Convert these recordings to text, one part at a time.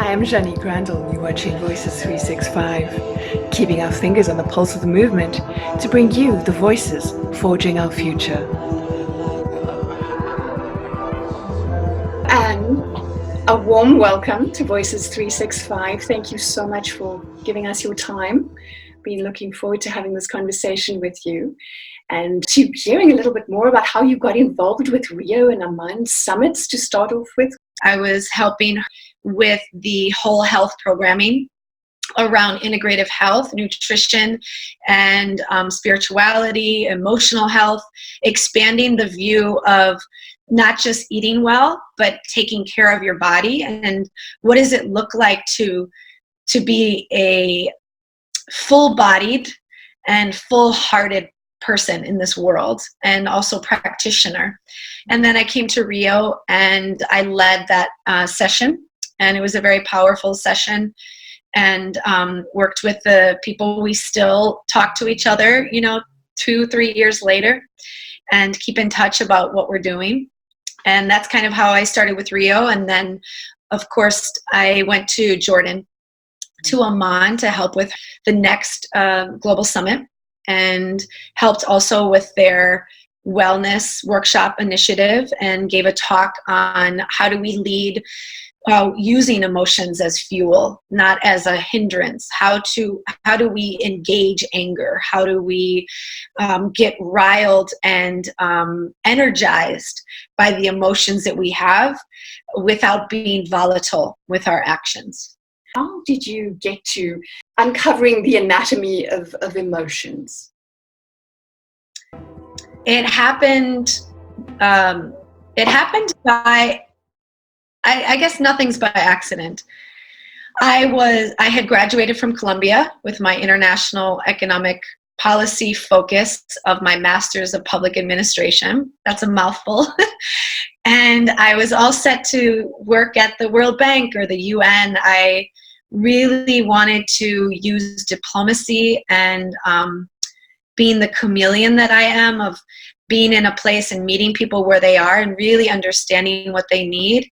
I am Janique Randall. You're watching Voices 365, keeping our fingers on the pulse of the movement to bring you the voices forging our future. And a warm welcome to Voices 365. Thank you so much for giving us your time. Been looking forward to having this conversation with you and to hearing a little bit more about how you got involved with Rio and Amman summits to start off with. I was helping with the whole health programming around integrative health, nutrition, and spirituality, emotional health, expanding the view of not just eating well, but taking care of your body. And what does it look like to be a full-bodied and full-hearted person in this world, and also practitioner. And then I came to Rio and I led that session, and it was a very powerful session, and worked with the people. We still talk to each other, 2-3 years later, and keep in touch about what we're doing. And that's kind of how I started with Rio. And then, of course, I went to Jordan, to Amman, to help with the next global summit, and helped also with their wellness workshop initiative, and gave a talk on how do we lead using emotions as fuel, not as a hindrance. How do we engage anger? How do we get riled and energized by the emotions that we have without being volatile with our actions? How did you get to uncovering the anatomy of emotions? It happened by, I guess nothing's by accident. I had graduated from Columbia with my international economic policy focus of my master's of public administration. That's a mouthful. And I was all set to work at the World Bank or the UN. I really wanted to use diplomacy and being the chameleon that I am, of being in a place and meeting people where they are and really understanding what they need,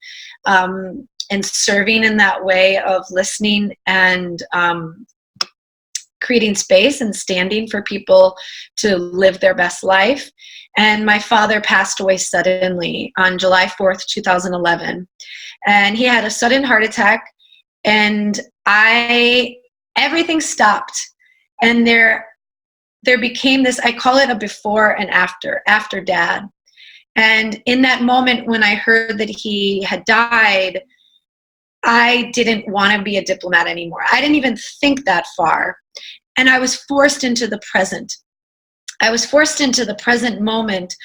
and serving in that way of listening and creating space and standing for people to live their best life. And my father passed away suddenly on July 4th, 2011. And he had a sudden heart attack, and everything stopped. And there became this, I call it a before and after dad. And in that moment when I heard that he had died, I didn't want to be a diplomat anymore. I didn't even think that far. And I was forced into the present. I was forced into the present moment.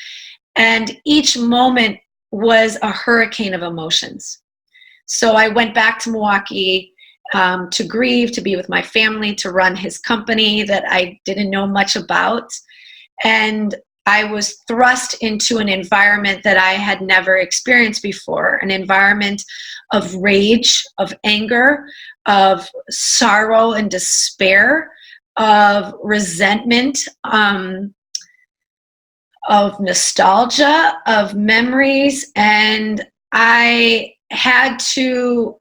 And each moment was a hurricane of emotions. So I went back to Milwaukee to grieve, to be with my family, to run his company that I didn't know much about. And I was thrust into an environment that I had never experienced before, an environment of rage, of anger, of sorrow and despair, of resentment, of nostalgia, of memories. And I had to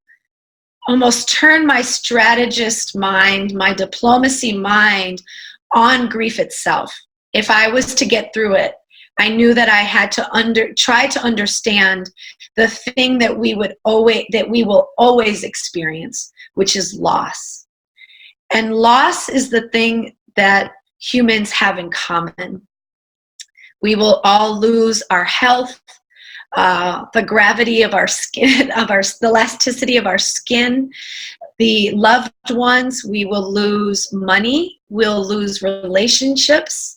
almost turn my strategist mind, my diplomacy mind, on grief itself. If I was to get through it, I knew that I had to try to understand the thing that we will always experience, which is loss. And loss is the thing that humans have in common. We will all lose our health, the gravity of our skin, the elasticity of our skin, the loved ones. We will lose money. We'll lose relationships.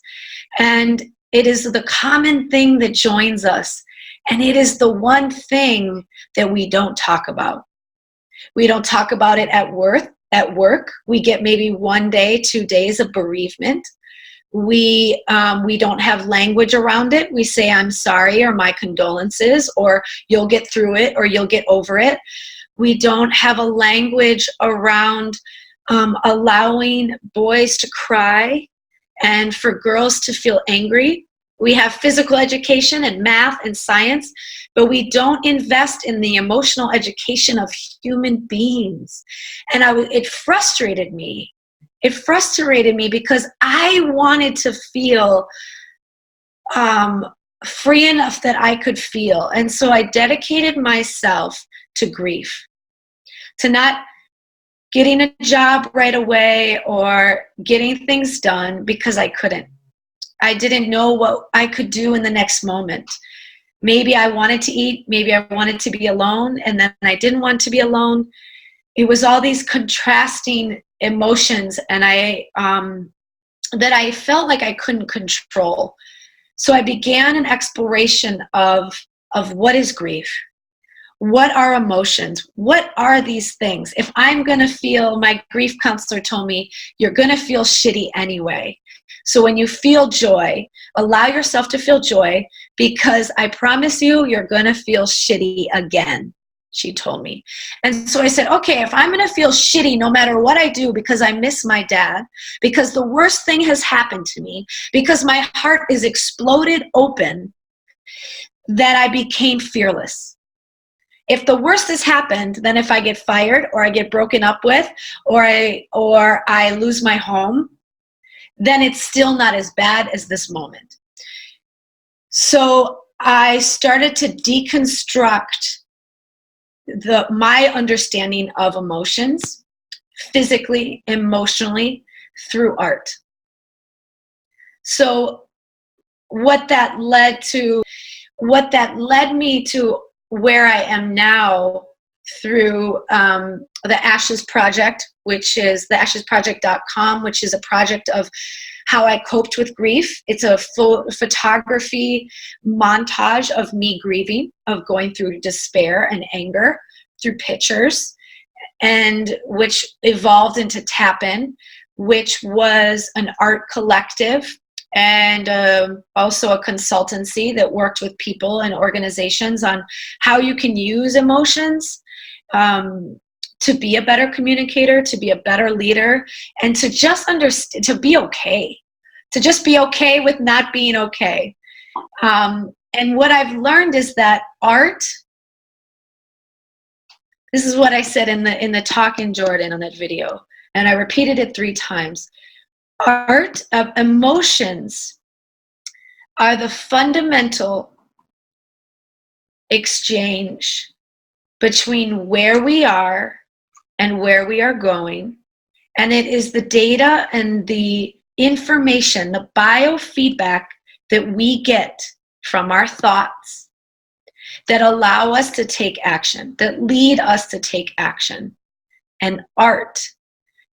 And it is the common thing that joins us. And it is the one thing that we don't talk about. We don't talk about it at work. We get maybe 1 day, 2 days of bereavement. We don't have language around it. We say, I'm sorry, or my condolences, or you'll get through it, or you'll get over it. We don't have a language around allowing boys to cry and for girls to feel angry We have physical education and math and science, but we don't invest in the emotional education of human beings. And it frustrated me. It frustrated me because I wanted to feel free enough that I could feel. And so I dedicated myself to grief, to not getting a job right away or getting things done because I couldn't. I didn't know what I could do in the next moment. Maybe I wanted to eat, maybe I wanted to be alone, and then I didn't want to be alone. It was all these contrasting emotions, and that I felt like I couldn't control. So I began an exploration of what is grief? What are emotions? What are these things? If I'm going to feel, my grief counselor told me, you're going to feel shitty anyway. So when you feel joy, allow yourself to feel joy, because I promise you, you're going to feel shitty again, she told me. And so I said, okay, if I'm going to feel shitty no matter what I do because I miss my dad, because the worst thing has happened to me, because my heart is exploded open, that I became fearless. If the worst has happened, then if I get fired or I get broken up with or I lose my home, then it's still not as bad as this moment. So I started to deconstruct my understanding of emotions, physically, emotionally, through art. So what that led me to where I am now through the Ashes Project, which is theashesproject.com, which is a project of how I coped with grief. It's a full photography montage of me grieving, of going through despair and anger through pictures, and which evolved into TAPIN, which was an art collective and also a consultancy that worked with people and organizations on how you can use emotions to be a better communicator, to be a better leader, and to just understand, to be okay, to just be okay with not being okay. And what I've learned is that art, this is what I said in the talk in Jordan on that video, and I repeated it 3 times. Art of emotions are the fundamental exchange between where we are and where we are going. And it is the data and the information, the biofeedback that we get from our thoughts that allow us to take action, that lead us to take action. And art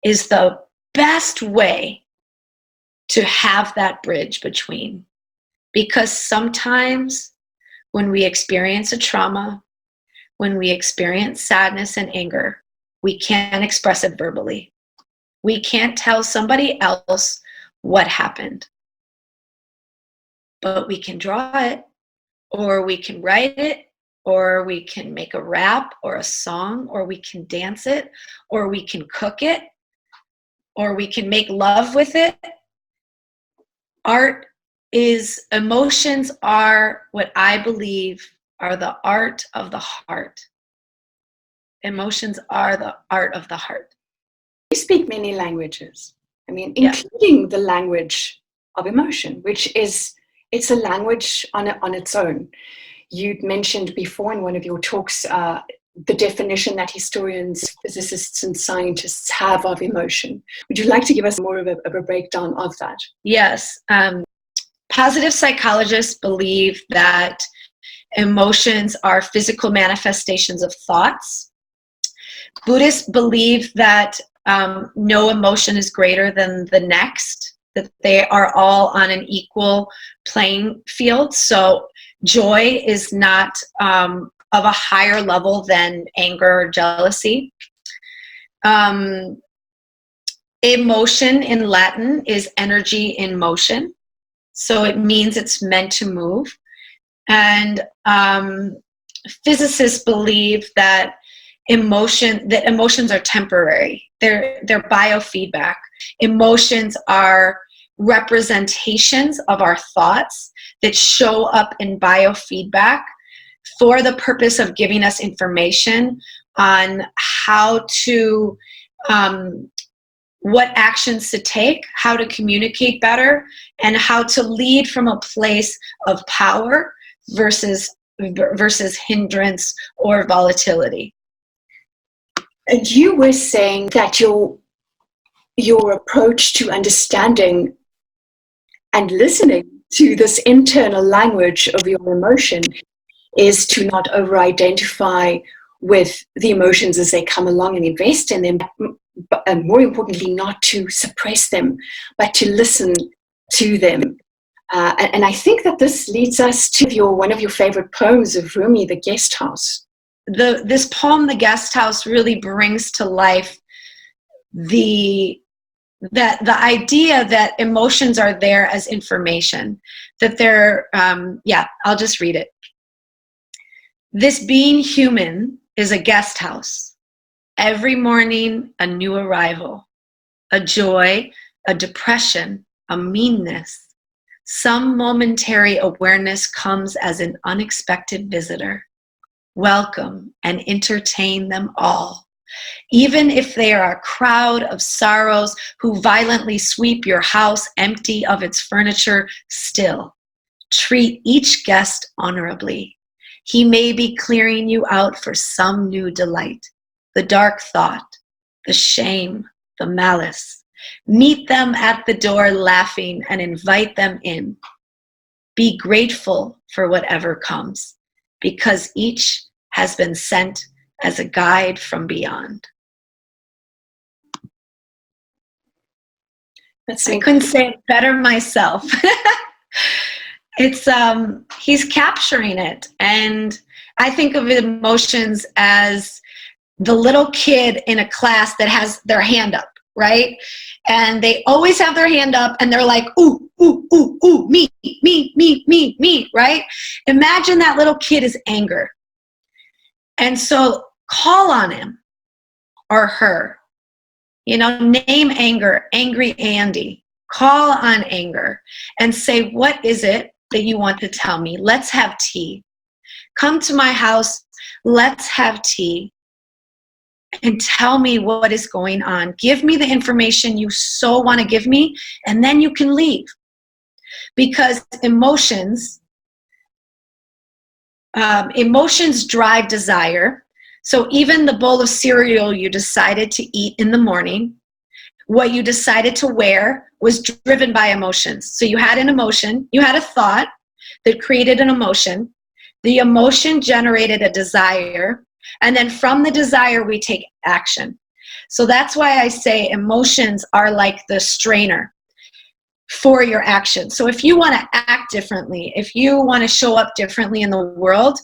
is the best way to have that bridge between. Because sometimes when we experience a trauma, when we experience sadness and anger, we can't express it verbally. We can't tell somebody else what happened. But we can draw it, or we can write it, or we can make a rap or a song, or we can dance it, or we can cook it, or we can make love with it. Emotions are what I believe are the art of the heart. Emotions are the art of the heart. You speak many languages. I mean, including the language of emotion, which is, it's a language on its own. You'd mentioned before in one of your talks the definition that historians, physicists, and scientists have of emotion. Would you like to give us more of a breakdown of that? Yes. Positive psychologists believe that emotions are physical manifestations of thoughts. Buddhists believe that no emotion is greater than the next, that they are all on an equal playing field. So joy is not of a higher level than anger or jealousy. Emotion in Latin is energy in motion. So it means it's meant to move. And physicists believe that emotions are temporary. They're biofeedback. Emotions are representations of our thoughts that show up in biofeedback for the purpose of giving us information on how to, what actions to take, how to communicate better, and how to lead from a place of power versus hindrance or volatility. And you were saying that your approach to understanding and listening to this internal language of your emotion is to not over-identify with the emotions as they come along and invest in them, and more importantly, not to suppress them, but to listen to them. And I think that this leads us to one of your favorite poems of Rumi, The Guest House. This poem, The Guest House, really brings to life the idea that emotions are there as information, that they're, I'll just read it. This being human is a guest house. Every morning, a new arrival, a joy, a depression, a meanness. Some momentary awareness comes as an unexpected visitor. Welcome and entertain them all. Even if they are a crowd of sorrows who violently sweep your house empty of its furniture, still treat each guest honorably. He may be clearing you out for some new delight, the dark thought, the shame, the malice. Meet them at the door laughing and invite them in. Be grateful for whatever comes, because each has been sent as a guide from beyond. I couldn't say it better myself. It's he's capturing it, and I think of emotions as the little kid in a class that has their hand up, right? And they always have their hand up, and they're like, ooh, ooh, ooh, ooh, me, me, me, me, me, right? Imagine that little kid is anger, and so call on him or her. You know, name anger, Angry Andy. Call on anger and say, what is it that you want to tell me? Let's have tea. Come to my house. Let's have tea and tell me what is going on. Give me the information you so want to give me, and then you can leave. Because emotions drive desire. So even the bowl of cereal you decided to eat in the morning, what you decided to wear was driven by emotions. So you had an emotion, you had a thought that created an emotion. The emotion generated a desire, and then from the desire we take action. So that's why I say emotions are like the strainer for your action. So if you want to act differently, if you want to show up differently in the world,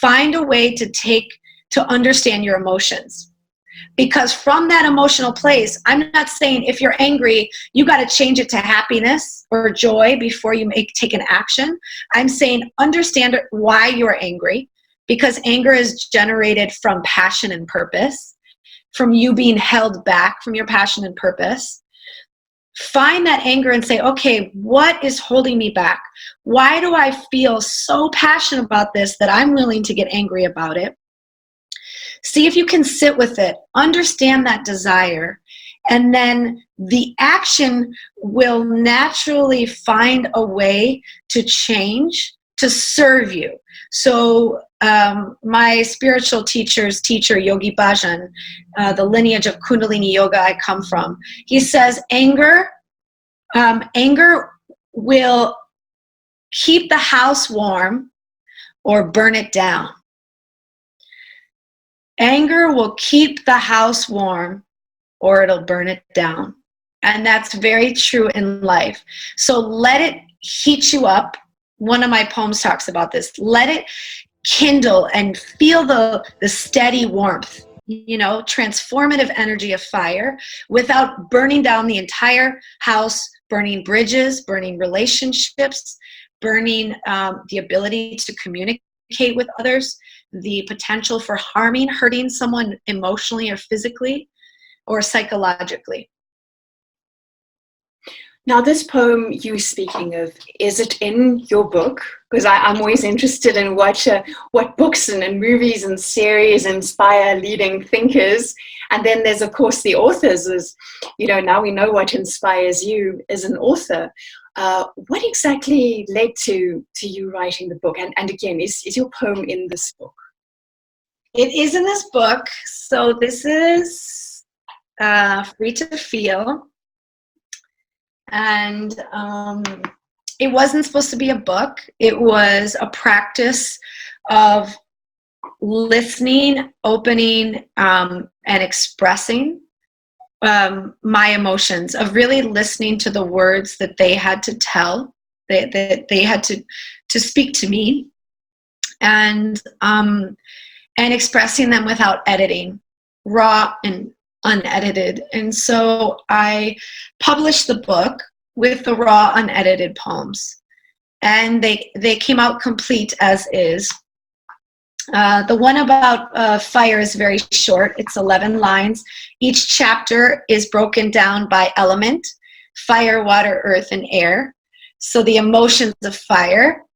find a way to understand your emotions. Because from that emotional place, I'm not saying if you're angry, you got to change it to happiness or joy before you take an action. I'm saying understand why you're angry, because anger is generated from passion and purpose, from you being held back from your passion and purpose. Find that anger and say, okay, what is holding me back? Why do I feel so passionate about this that I'm willing to get angry about it? See if you can sit with it, understand that desire, and then the action will naturally find a way to change, to serve you. So my spiritual teacher's teacher, Yogi Bhajan, the lineage of Kundalini Yoga I come from, he says anger will keep the house warm or burn it down. Anger will keep the house warm or it'll burn it down. And that's very true in life. So let it heat you up. One of my poems talks about this. Let it kindle and feel the steady warmth, you know, transformative energy of fire without burning down the entire house, burning bridges, burning relationships, burning the ability to communicate with others, the potential for hurting someone emotionally or physically or psychologically. Now, this poem you're speaking of, is it in your book? Because I'm always interested in what books and movies and series inspire leading thinkers. And then there's, of course, the authors. Now we know what inspires you as an author. What exactly led to you writing the book? And again, is your poem in this book? It is in this book. So this is Free to Feel. And it wasn't supposed to be a book. It was a practice of listening, opening, and expressing my emotions, of really listening to the words that they had to tell, that they had to speak to me, and expressing them without editing, raw and unedited. And so I published the book with the raw, unedited poems, and they came out complete as is. The one about fire is very short. It's 11 lines. Each chapter is broken down by element: fire, water, earth, and air. So the emotions of fire: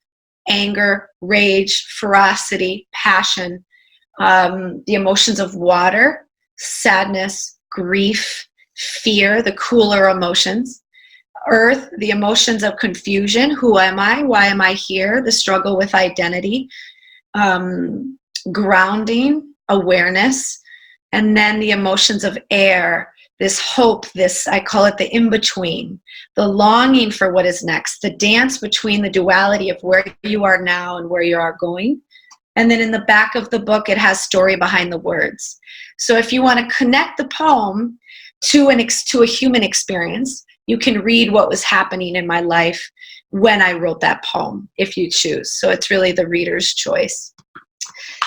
anger, rage, ferocity, passion. The emotions of water: sadness, grief, fear, the cooler emotions. Earth, the emotions of confusion: who am I? Why am I here? The struggle with identity. Grounding, awareness. And then the emotions of air, this hope, this, I call it the in-between, the longing for what is next, the dance between the duality of where you are now and where you are going. And then in the back of the book, it has story behind the words. So if you want to connect the poem to a human experience, you can read what was happening in my life when I wrote that poem, if you choose. So it's really the reader's choice.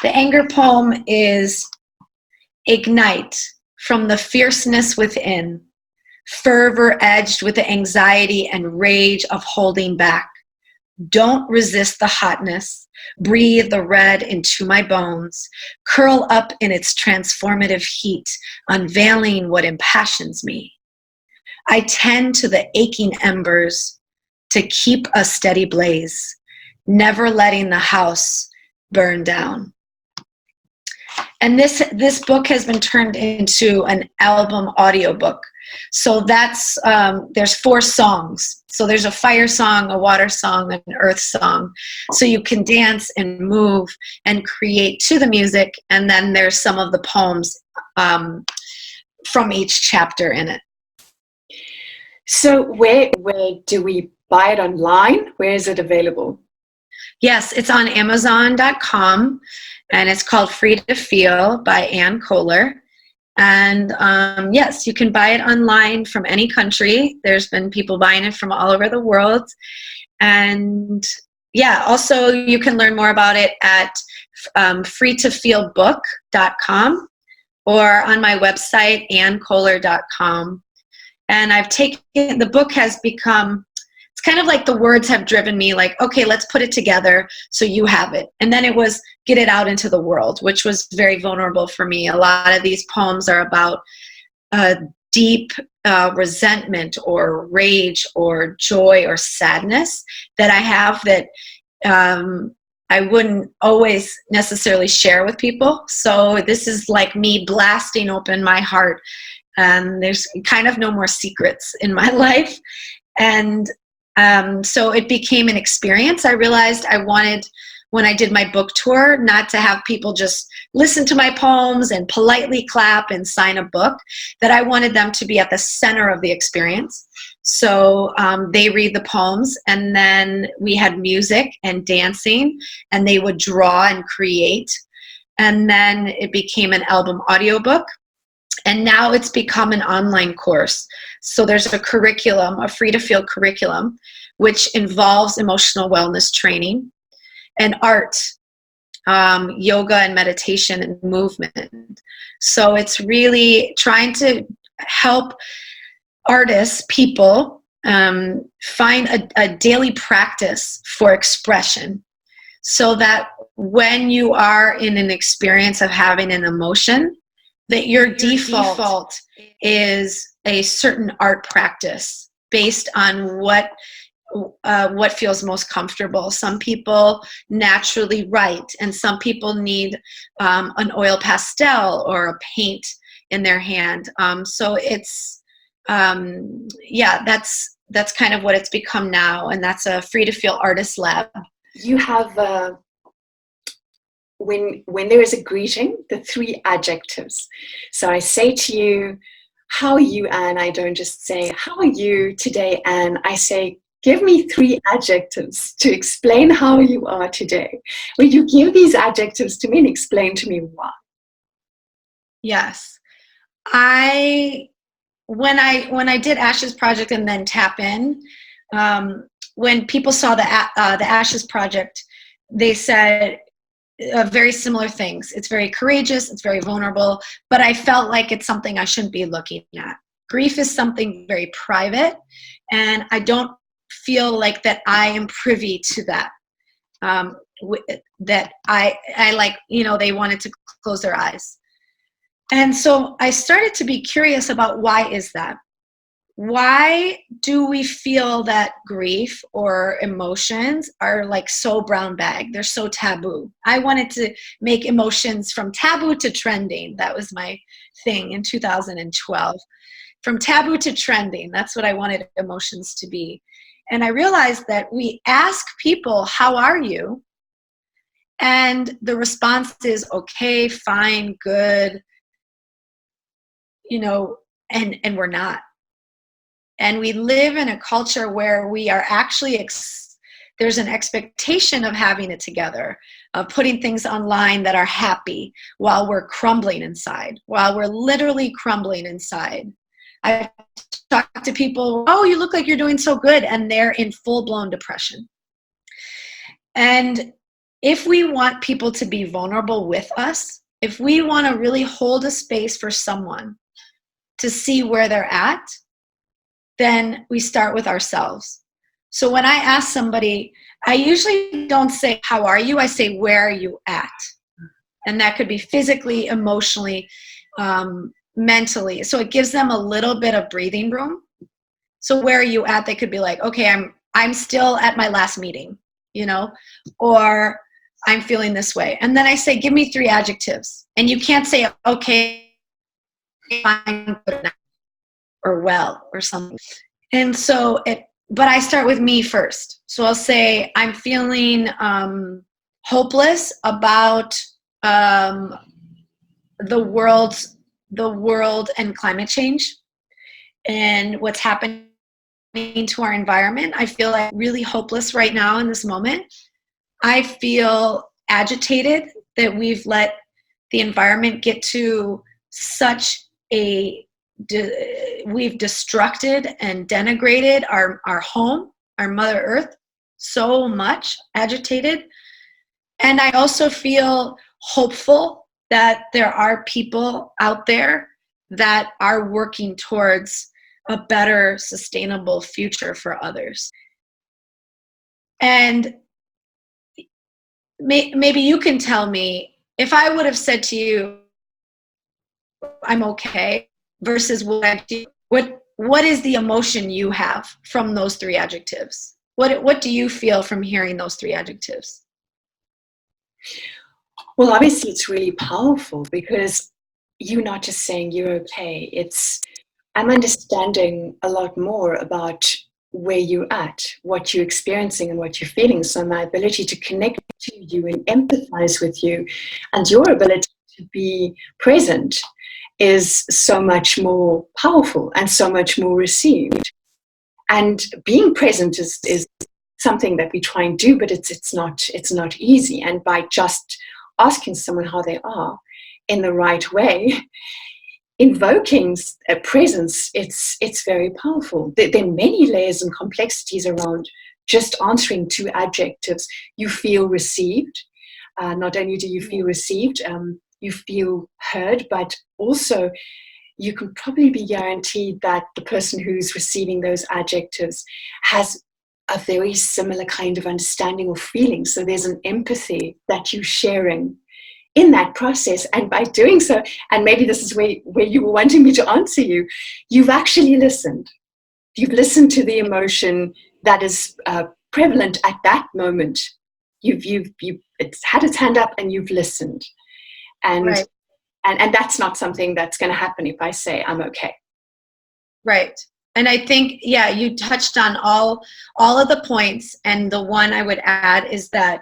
The anger poem is: ignite from the fierceness within, fervor edged with the anxiety and rage of holding back. Don't resist the hotness. Breathe the red into my bones. Curl up in its transformative heat, unveiling what impassions me. I tend to the aching embers to keep a steady blaze, never letting the house burn down. And this book has been turned into an album audiobook. So that's there's 4 songs. So there's a fire song, a water song, and an earth song. So you can dance and move and create to the music. And then there's some of the poems from each chapter in it. So where do we buy it online? Where is it available? Yes, it's on Amazon.com, and it's called Free to Feel by Ann Koller. And yes, you can buy it online from any country. There's been people buying it from all over the world. And yeah, also you can learn more about it at freetofeelbook.com or on my website, annkoller.com. And the book has become, it's kind of like the words have driven me, like, okay, let's put it together so you have it. And then it was get it out into the world, which was very vulnerable for me. A lot of these poems are about deep resentment or rage or joy or sadness that I have that I wouldn't always necessarily share with people. So this is like me blasting open my heart. And there's kind of no more secrets in my life. And so it became an experience. I realized I wanted, when I did my book tour, not to have people just listen to my poems and politely clap and sign a book, that I wanted them to be at the center of the experience. So they read the poems, and then we had music and dancing, and they would draw and create. And then it became an album audiobook. And now it's become an online course. So there's a curriculum, a Free to Feel curriculum, which involves emotional wellness training and art, yoga and meditation and movement. So it's really trying to help artists, people, find a daily practice for expression, so that when you are in an experience of having an emotion, that your default is a certain art practice based on what feels most comfortable. Some people naturally write, and some people need an oil pastel or a paint in their hand. So it's, that's kind of what it's become now, and that's a Free to Feel Artist Lab. You have, when there is a greeting, the 3 adjectives. So I say to you, how are you, Anne? I don't just say, how are you today, Anne? I say, give me 3 adjectives to explain how you are today. Will you give these adjectives to me and explain to me why? Yes. When I did Ashes Project and then TAPIN, when people saw the Ashes Project, they said very similar things. It's very courageous, it's very vulnerable, but I felt like it's something I shouldn't be looking at. Grief is something very private, and I don't feel like that I am privy to that. That I like, they wanted to close their eyes. And so I started to be curious about, why is that? Why do we feel that grief or emotions are like so brown bag? They're so taboo. I wanted to make emotions from taboo to trending. That was my thing in 2012. From taboo to trending, that's what I wanted emotions to be. And I realized that we ask people, how are you? And the response is okay, fine, good, and we're not. And we live in a culture where we are actually, there's an expectation of having it together, of putting things online that are happy while we're crumbling inside, while we're literally crumbling inside. I talk to people, oh, you look like you're doing so good, and they're in full-blown depression. And if we want people to be vulnerable with us, if we want to really hold a space for someone to see where they're at, then we start with ourselves. So when I ask somebody, I usually don't say, how are you? I say, where are you at? And that could be physically, emotionally, mentally. So it gives them a little bit of breathing room. So where are you at? They could be like, okay, I'm still at my last meeting, or I'm feeling this way. And then I say, give me 3 adjectives. And you can't say, okay, fine, or well, or something. And so but I start with me first. So I'll say, I'm feeling hopeless about the world and climate change and what's happening to our environment. I feel like really hopeless right now in this moment. I feel agitated that we've let the environment get to such we've destructed and denigrated our home, our Mother Earth, so much, agitated. And I also feel hopeful that there are people out there that are working towards a better, sustainable future for others. And maybe you can tell me, if I would have said to you, I'm okay, versus what is the emotion you have from those 3 adjectives? What do you feel from hearing those 3 adjectives? Well, obviously it's really powerful, because you're not just saying you're okay. I'm understanding a lot more about where you're at, what you're experiencing and what you're feeling. So my ability to connect to you and empathize with you, and your ability to be present, is so much more powerful and so much more received. And being present is something that we try and do, but it's not easy. And by just asking someone how they are in the right way, invoking a presence, it's very powerful. There are many layers and complexities around just answering 2 adjectives. You feel received. Not only do you feel received, you feel heard, but also you can probably be guaranteed that the person who's receiving those adjectives has a very similar kind of understanding or feeling. So there's an empathy that you're sharing in that process. And by doing so, and maybe this is where you were wanting me to answer you, you've actually listened. you've listened to the emotion that is prevalent at that moment. It's had its hand up and you've listened. And, Right. and that's not something that's going to happen if I say I'm okay. Right. And I think, yeah, you touched on all of the points. And the one I would add is that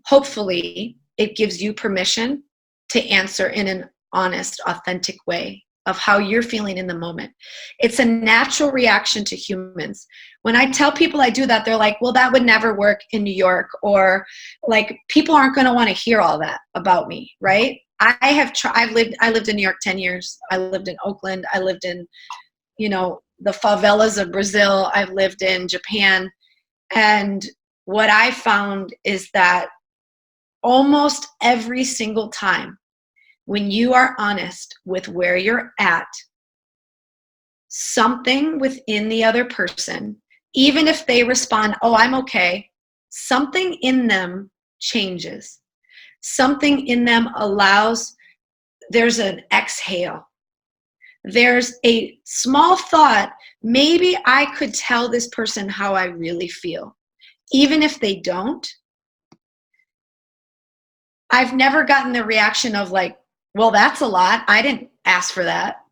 hopefully it gives you permission to answer in an honest, authentic way of how you're feeling in the moment. It's a natural reaction to humans. When I tell people I do that, they're like, well, that would never work in New York, or like, people aren't going to want to hear all that about me, right? I lived in New York 10 years. I lived in Oakland. I lived in, the favelas of Brazil. I've lived in Japan. And what I found is that almost every single time when you are honest with where you're at, something within the other person, even if they respond, oh, I'm okay, something in them changes. Something in them there's an exhale. There's a small thought, maybe I could tell this person how I really feel. Even if they don't, I've never gotten the reaction of like, well, that's a lot. I didn't ask for that.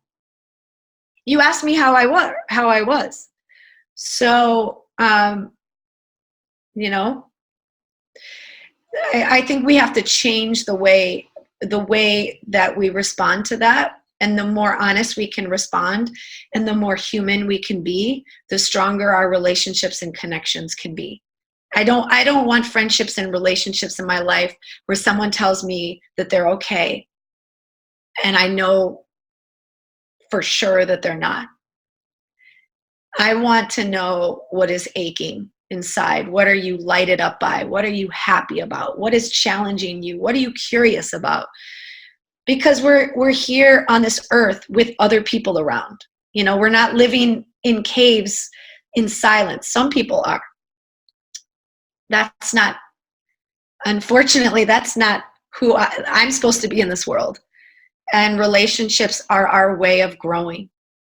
You asked me how I was. So, I think we have to change the way that we respond to that. And the more honest we can respond and the more human we can be, the stronger our relationships and connections can be. I don't want friendships and relationships in my life where someone tells me that they're okay and I know for sure that they're not. I want to know what is aching inside. What are you lighted up by? What are you happy about? What is challenging you? What are you curious about? Because we're here on this earth with other people around. We're not living in caves in silence. Some people are. Unfortunately, that's not who I'm supposed to be in this world. And relationships are our way of growing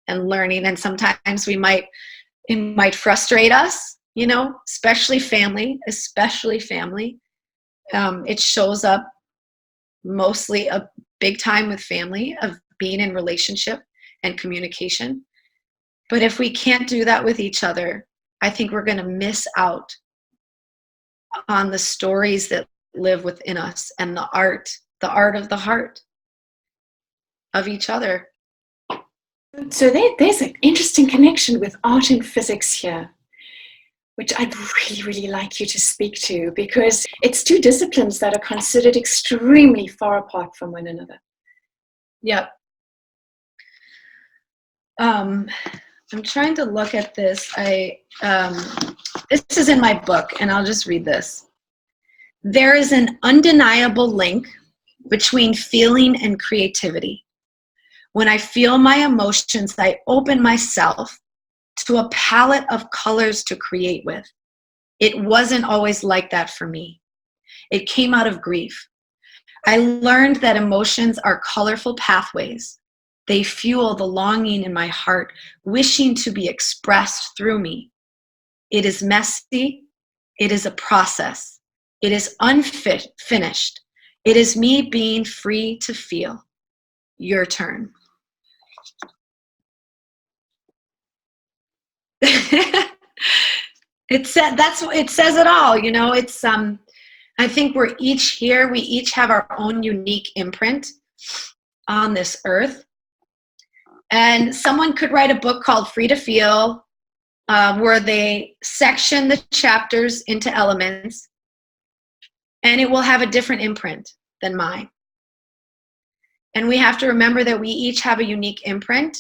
and learning. And sometimes it might frustrate us, especially family. It shows up mostly a big time with family, of being in relationship and communication. But if we can't do that with each other, I think we're going to miss out on the stories that live within us and the art of the heart of each other. So there's an interesting connection with art and physics here, which I'd really, really like you to speak to, because it's two disciplines that are considered extremely far apart from one another. Yep. I'm trying to look at this. This is in my book, and I'll just read this. There is an undeniable link between feeling and creativity. When I feel my emotions, I open myself to a palette of colors to create with. It wasn't always like that for me. It came out of grief. I learned that emotions are colorful pathways. They fuel the longing in my heart, wishing to be expressed through me. It is messy. It is a process. It is unfinished. It is me being free to feel. Your turn. It says it all. It's I think we're each here. We each have our own unique imprint on this earth. And someone could write a book called Free to Feel, where they section the chapters into elements, and it will have a different imprint than mine. And we have to remember that we each have a unique imprint,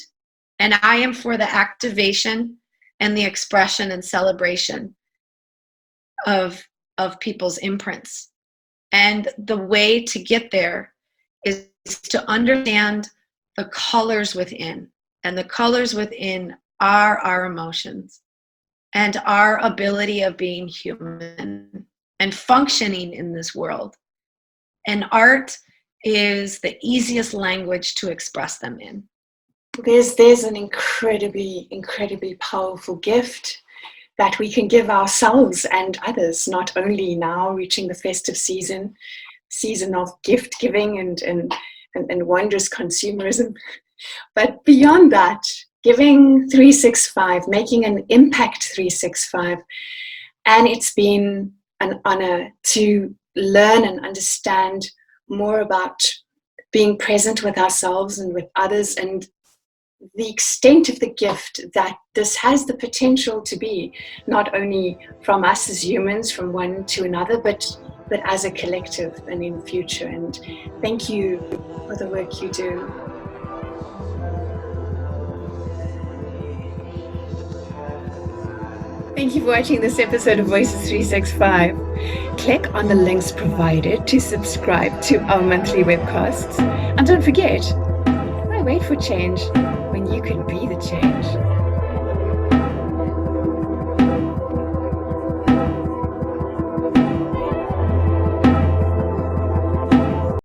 and I am for the activation and the expression and celebration of people's imprints. And the way to get there is to understand the colors within. And the colors within are our emotions and our ability of being human and functioning in this world. And art is the easiest language to express them in. there's an incredibly powerful gift that we can give ourselves and others, not only now reaching the festive season of gift giving and wondrous consumerism, but beyond that, giving 365, making an impact 365. And it's been an honor to learn and understand more about being present with ourselves and with others, and the extent of the gift that this has the potential to be, not only from us as humans, from one to another, but as a collective and in the future. And thank you for the work you do. Thank you for watching this episode of Voices 365. Click on the links provided to subscribe to our monthly webcasts. And don't forget, why wait for change when you can be the change?